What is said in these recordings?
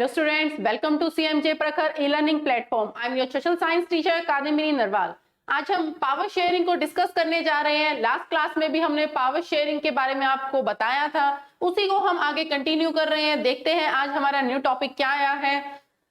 Hello students, welcome to CMJ Prakhar e-learning platform. I am your social science teacher Kadambini Narwal. आज हम power sharing को discuss करने जा रहे हैं. लास्ट क्लास में भी हमने पावर शेयरिंग के बारे में आपको बताया था, उसी को हम आगे कंटिन्यू कर रहे हैं. देखते हैं आज हमारा न्यू टॉपिक क्या आया है.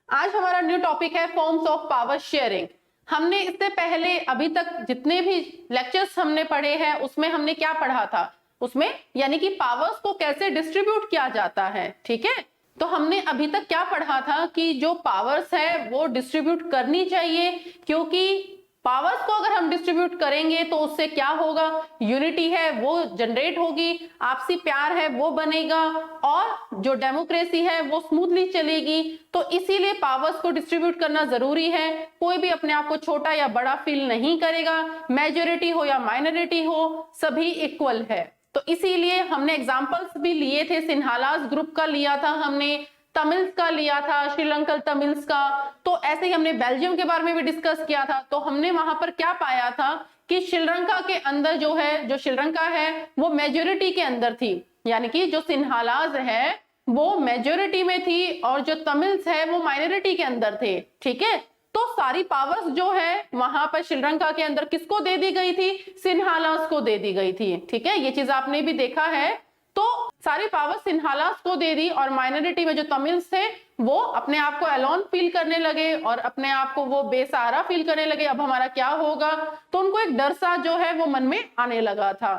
आज हमारा न्यू टॉपिक है फॉर्म्स ऑफ पावर शेयरिंग. हमने इससे पहले अभी तक जितने भी लेक्चर्स हमने पढ़े हैं उसमें हमने क्या पढ़ा था, उसमें यानी कि पावर्स को कैसे डिस्ट्रीब्यूट किया जाता है. ठीक है, तो हमने अभी तक क्या पढ़ा था कि जो पावर्स है वो डिस्ट्रीब्यूट करनी चाहिए, क्योंकि पावर्स को अगर हम डिस्ट्रीब्यूट करेंगे तो उससे क्या होगा, यूनिटी है वो जनरेट होगी, आपसी प्यार है वो बनेगा और जो डेमोक्रेसी है वो स्मूथली चलेगी. तो इसीलिए पावर्स को डिस्ट्रीब्यूट करना जरूरी है. कोई भी अपने आप को छोटा या बड़ा फील नहीं करेगा, मेजॉरिटी हो या माइनॉरिटी हो, सभी इक्वल है. तो इसीलिए हमने एग्जांपल्स भी लिए थे. सिन्हालास ग्रुप का लिया था हमने, तमिल्स का लिया था, श्रीलंकन तमिल्स का. तो ऐसे ही हमने बेल्जियम के बारे में भी डिस्कस किया था. तो हमने वहां पर क्या पाया था कि श्रीलंका के अंदर जो श्रीलंका है वो मेजोरिटी के अंदर थी, यानी कि जो सिन्हालास है वो मेजोरिटी में थी और जो तमिल्स है वो माइनॉरिटी के अंदर थे. ठीक है, तो सारी पावर्स जो है वहां पर श्रीलंका के अंदर किसको दे दी गई थी, सिन्हालास को दे दी गई थी. ठीक है, ये चीज आपने भी देखा है. तो सारी पावर सिन्हालास को दे दी और माइनॉरिटी में जो तमिल्स थे वो अपने आप को अलोन फील करने लगे और अपने आप को वो बेसहारा फील करने लगे. अब हमारा क्या होगा, तो उनको एक डर सा जो है वो मन में आने लगा था.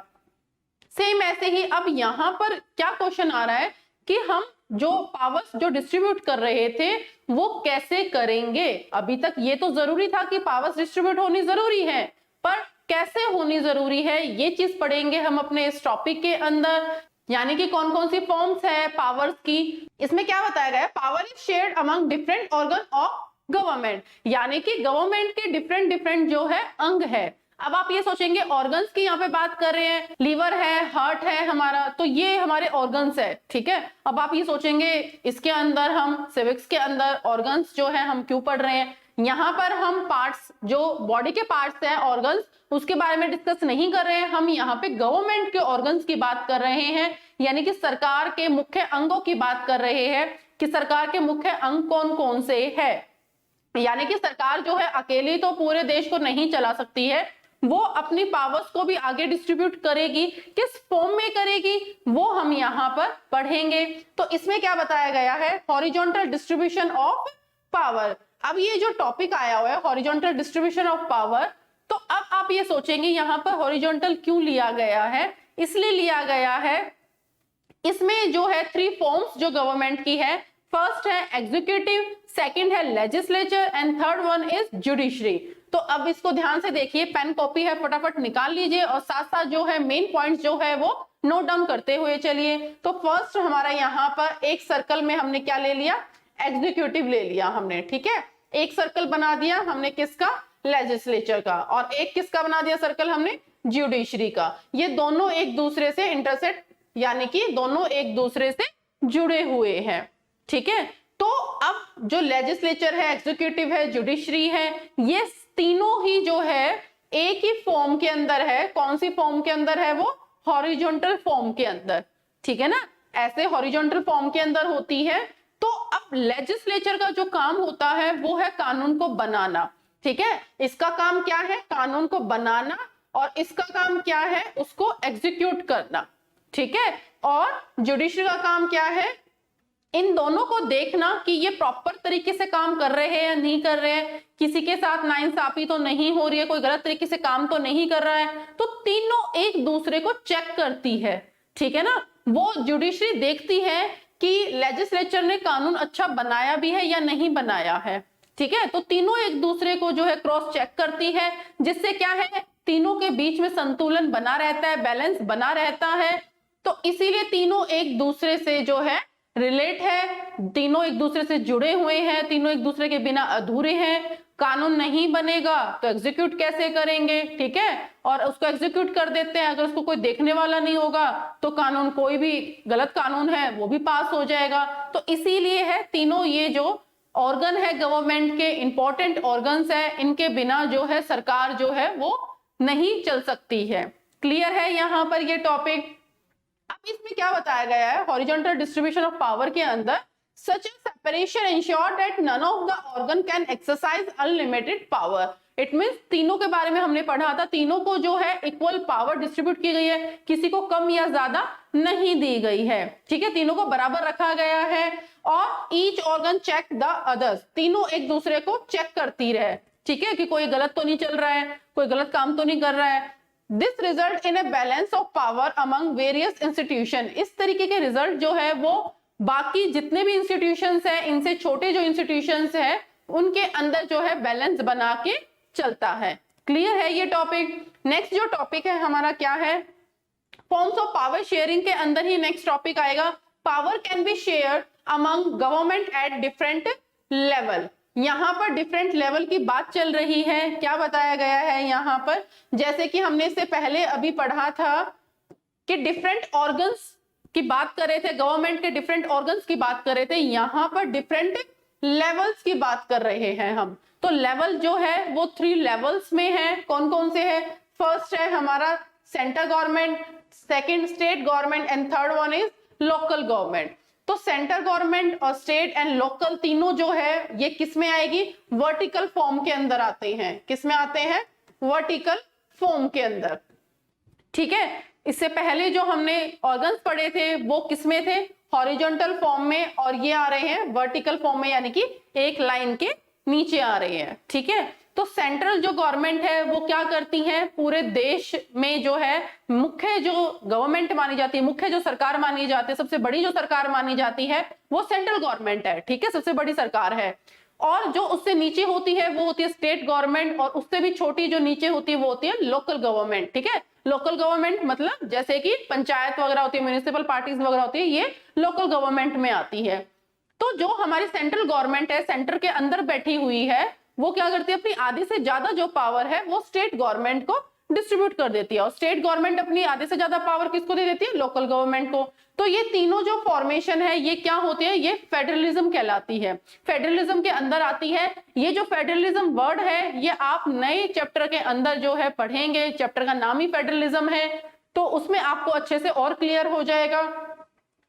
सेम ऐसे ही अब यहाँ पर क्या क्वेश्चन आ रहा है कि हम जो पावर्स जो डिस्ट्रीब्यूट कर रहे थे वो कैसे करेंगे. अभी तक ये तो जरूरी था कि पावर्स डिस्ट्रीब्यूट होनी जरूरी है, पर कैसे होनी जरूरी है ये चीज पढ़ेंगे हम अपने इस टॉपिक के अंदर. यानी कि कौन कौन सी फॉर्म्स है पावर्स की. इसमें क्या बताया गया है, power is shared among different organ of government, यानी कि गवर्नमेंट के डिफरेंट डिफरेंट जो है अंग है. अब आप ये सोचेंगे ऑर्गन्स की यहाँ पे बात कर रहे हैं, लीवर है, हार्ट है हमारा, तो ये हमारे ऑर्गन्स है. ठीक है, अब आप ये सोचेंगे इसके अंदर हम सिविक्स के अंदर ऑर्गन्स जो है हम क्यों पढ़ रहे हैं. यहाँ पर हम पार्ट्स जो बॉडी के पार्ट्स हैं ऑर्गन्स उसके बारे में डिस्कस नहीं कर रहे हैं. हम यहाँ पे गवर्नमेंट के ऑर्गन्स की बात कर रहे हैं, यानी कि सरकार के मुख्य अंगों की बात कर रहे हैं कि सरकार के मुख्य अंग कौन कौन से है. यानी कि सरकार जो है अकेली तो पूरे देश को नहीं चला सकती है, वो अपनी पावर्स को भी आगे डिस्ट्रीब्यूट करेगी. किस फॉर्म में करेगी वो हम यहाँ पर पढ़ेंगे. तो इसमें क्या बताया गया है, हॉरिजॉन्टल डिस्ट्रीब्यूशन ऑफ पावर. अब ये जो टॉपिक आया हुआ है हॉरिजॉन्टल डिस्ट्रीब्यूशन ऑफ पावर, तो अब आप ये सोचेंगे यहाँ पर हॉरिजॉन्टल क्यों लिया गया है. इसलिए लिया गया है, इसमें जो है 3 फॉर्म्स जो गवर्नमेंट की है. फर्स्ट है एग्जीक्यूटिव, सेकंड है legislature and third one is judiciary. तो अब इसको ध्यान से देखिए, पेन कॉपी है फटाफट निकाल लीजिए और साथ साथ जो है मेन पॉइंट्स जो है वो नोट डाउन करते हुए चलिए. तो फर्स्ट हमारा यहाँ पर एक सर्कल में हमने क्या ले लिया, एग्जीक्यूटिव ले लिया हमने. ठीक है, एक सर्कल बना दिया हमने किसका, लेजिस्लेचर का, और एक किसका बना दिया सर्कल हमने, जुडिशरी का. ये दोनों एक दूसरे से इंटरसेक्ट यानी कि दोनों एक दूसरे से जुड़े हुए हैं. ठीक है, तो अब जो लेजिस्लेचर है, एग्जीक्यूटिव है, जुडिशरी है, ये तीनों ही जो है एक ही फॉर्म के अंदर है. कौन सी फॉर्म के अंदर है वो, हॉरिजॉन्टल फॉर्म के अंदर. ठीक है ना, ऐसे हॉरिजॉन्टल फॉर्म के अंदर होती है. तो अब लेजिस्लेचर का जो काम होता है वो है कानून को बनाना. ठीक है, इसका काम क्या है, कानून को बनाना, और इसका काम क्या है, उसको एग्जीक्यूट करना. ठीक है, और जुडिशरी का काम क्या है, इन दोनों को देखना कि ये प्रॉपर तरीके से काम कर रहे हैं या नहीं कर रहे हैं, किसी के साथ नाइंसाफी तो नहीं हो रही है, कोई गलत तरीके से काम तो नहीं कर रहा है. तो तीनों एक दूसरे को चेक करती है. ठीक है ना, वो जुडिशरी देखती है कि लेजिस्लेचर ने कानून अच्छा बनाया भी है या नहीं बनाया है. ठीक है, तो तीनों एक दूसरे को जो है क्रॉस चेक करती है, जिससे क्या है, तीनों के बीच में संतुलन बना रहता है, बैलेंस बना रहता है. तो इसीलिए तीनों एक दूसरे से जो है रिलेट है, तीनों एक दूसरे से जुड़े हुए हैं, तीनों एक दूसरे के बिना अधूरे हैं. कानून नहीं बनेगा तो एग्जीक्यूट कैसे करेंगे. ठीक है, और उसको एग्जीक्यूट कर देते हैं, अगर उसको कोई देखने वाला नहीं होगा तो कानून, कोई भी गलत कानून है वो भी पास हो जाएगा. तो इसीलिए है तीनों ये जो ऑर्गन है गवर्नमेंट के, इंपॉर्टेंट ऑर्गन्स है, इनके बिना जो है सरकार जो है वो नहीं चल सकती है. क्लियर है यहाँ पर ये टॉपिक. अब इसमें क्या बताया गया है, हॉरिजॉन्टल डिस्ट्रीब्यूशन ऑफ पावर के अंदर Such a separation ensure that none of the organ can exercise unlimited power. It means तीनों के बारे में हमने पढ़ा था, तीनों को जो है इक्वल पावर डिस्ट्रीब्यूट की गई है, किसी को कम या ज्यादा नहीं दी गई है, ठीक है, तीनों को बराबर रखा गया है। और each organ check the others, तीनों एक दूसरे को चेक करती रहे, ठीक है, कि कोई गलत तो नहीं चल रहा है, कोई गलत काम तो नहीं कर रहा है। This result in a balance of power among various institution, इस तरीके के रिजल्ट जो है वो बाकी जितने भी इंस्टीट्यूशंस हैं, इनसे छोटे जो इंस्टीट्यूशंस हैं उनके अंदर जो है बैलेंस बना के चलता है। क्लियर है ये टॉपिक। नेक्स्ट जो टॉपिक है हमारा क्या है, फॉर्म्स ऑफ पावर शेयरिंग के अंदर ही नेक्स्ट टॉपिक आएगा, power can be shared among government at different level. यहां पर डिफरेंट लेवल की बात चल रही है, क्या बताया गया है यहां पर, जैसे कि हमने इससे पहले अभी पढ़ा था कि डिफरेंट ऑर्गन्स की बात कर रहे थे, गवर्नमेंट के डिफरेंट ऑर्गन्स की बात कर रहे थे, यहां पर डिफरेंट लेवल्स की बात कर रहे हैं हम। तो लेवल जो है वो 3 लेवल्स में है, कौन कौन से है, फर्स्ट है हमारा central government, second state government and third one is local government. तो सेंट्रल गवर्नमेंट और स्टेट एंड लोकल तीनों जो है ये किस में आएगी, वर्टिकल फॉर्म के अंदर आते हैं, किस में आते हैं, वर्टिकल फॉर्म के अंदर, ठीक है। इससे पहले जो हमने ऑर्गन्स पढ़े थे वो किस में थे, हॉरिजॉन्टल फॉर्म में, और ये आ रहे हैं वर्टिकल फॉर्म में, यानी कि एक लाइन के नीचे आ रहे हैं, ठीक है। तो सेंट्रल जो गवर्नमेंट है वो क्या करती है, पूरे देश में जो है मुख्य जो गवर्नमेंट मानी जाती है, मुख्य जो सरकार मानी जाती है, सबसे बड़ी जो सरकार मानी जाती है वो सेंट्रल गवर्नमेंट है, ठीक है, सबसे बड़ी सरकार है। और जो उससे नीचे होती है वो होती है स्टेट गवर्नमेंट, और उससे भी छोटी जो नीचे होती है वो होती है लोकल गवर्नमेंट, ठीक है। लोकल गवर्नमेंट मतलब जैसे कि पंचायत वगैरह होती है, म्युनिसिपल पार्टीज वगैरह होती है, ये लोकल गवर्नमेंट में आती है। तो जो हमारी सेंट्रल गवर्नमेंट है, सेंटर के अंदर बैठी हुई है, वो क्या करती है, अपनी आधे से ज्यादा जो पावर है वो स्टेट गवर्नमेंट को डिस्ट्रीब्यूट कर देती है, और स्टेट गवर्नमेंट अपनी आधे से ज्यादा पावर किसको दे देती है, लोकल गवर्नमेंट को। तो ये तीनों जो फॉर्मेशन है ये क्या होती है, ये फेडरलिज्म कहलाती है, फेडरलिज्म के अंदर आती है। ये जो फेडरलिज्म वर्ड है ये आप नए चैप्टर के अंदर जो है पढ़ेंगे, चैप्टर का नाम ही फेडरलिज्म है, तो उसमें आपको अच्छे से और क्लियर हो जाएगा।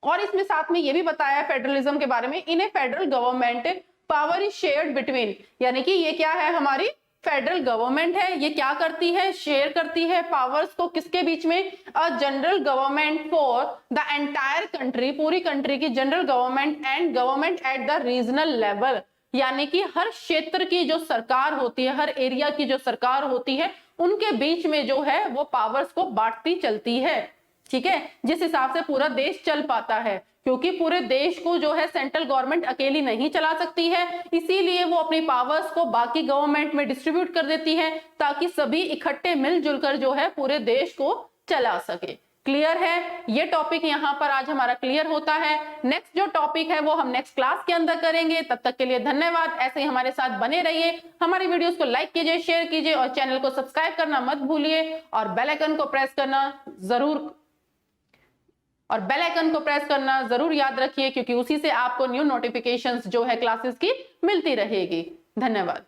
और इसमें साथ में ये भी बताया है फेडरलिज्म के बारे में, in a federal government power is shared between, यानी कि ये क्या है, हमारी फेडरल गवर्नमेंट है, ये क्या करती है, शेयर करती है पावर्स को किसके बीच में, a general government for the entire country, पूरी कंट्री की general government and government at the regional level, यानी कि हर क्षेत्र की जो सरकार होती है, हर एरिया की जो सरकार होती है, उनके बीच में जो है वो पावर्स को बांटती चलती है, ठीक है, जिस हिसाब से पूरा देश चल पाता है, क्योंकि पूरे देश को जो है सेंट्रल गवर्नमेंट अकेली नहीं चला सकती है, इसीलिए वो अपनी पावर्स को बाकी गवर्नमेंट में डिस्ट्रीब्यूट कर देती है, ताकि सभी इकट्ठे मिलजुल कर जो है पूरे देश को चला सके। क्लियर है, ये टॉपिक यहाँ पर आज हमारा क्लियर होता है। नेक्स्ट जो टॉपिक है वो हम नेक्स्ट क्लास के अंदर करेंगे, तब तक के लिए धन्यवाद। ऐसे ही हमारे साथ बने रहिए, हमारी वीडियोस को लाइक कीजिए, शेयर कीजिए, और चैनल को सब्सक्राइब करना मत भूलिए, और बेल आइकन को प्रेस करना जरूर याद रखिए, क्योंकि उसी से आपको न्यू नोटिफिकेशंस जो है क्लासेस की मिलती रहेगी। धन्यवाद।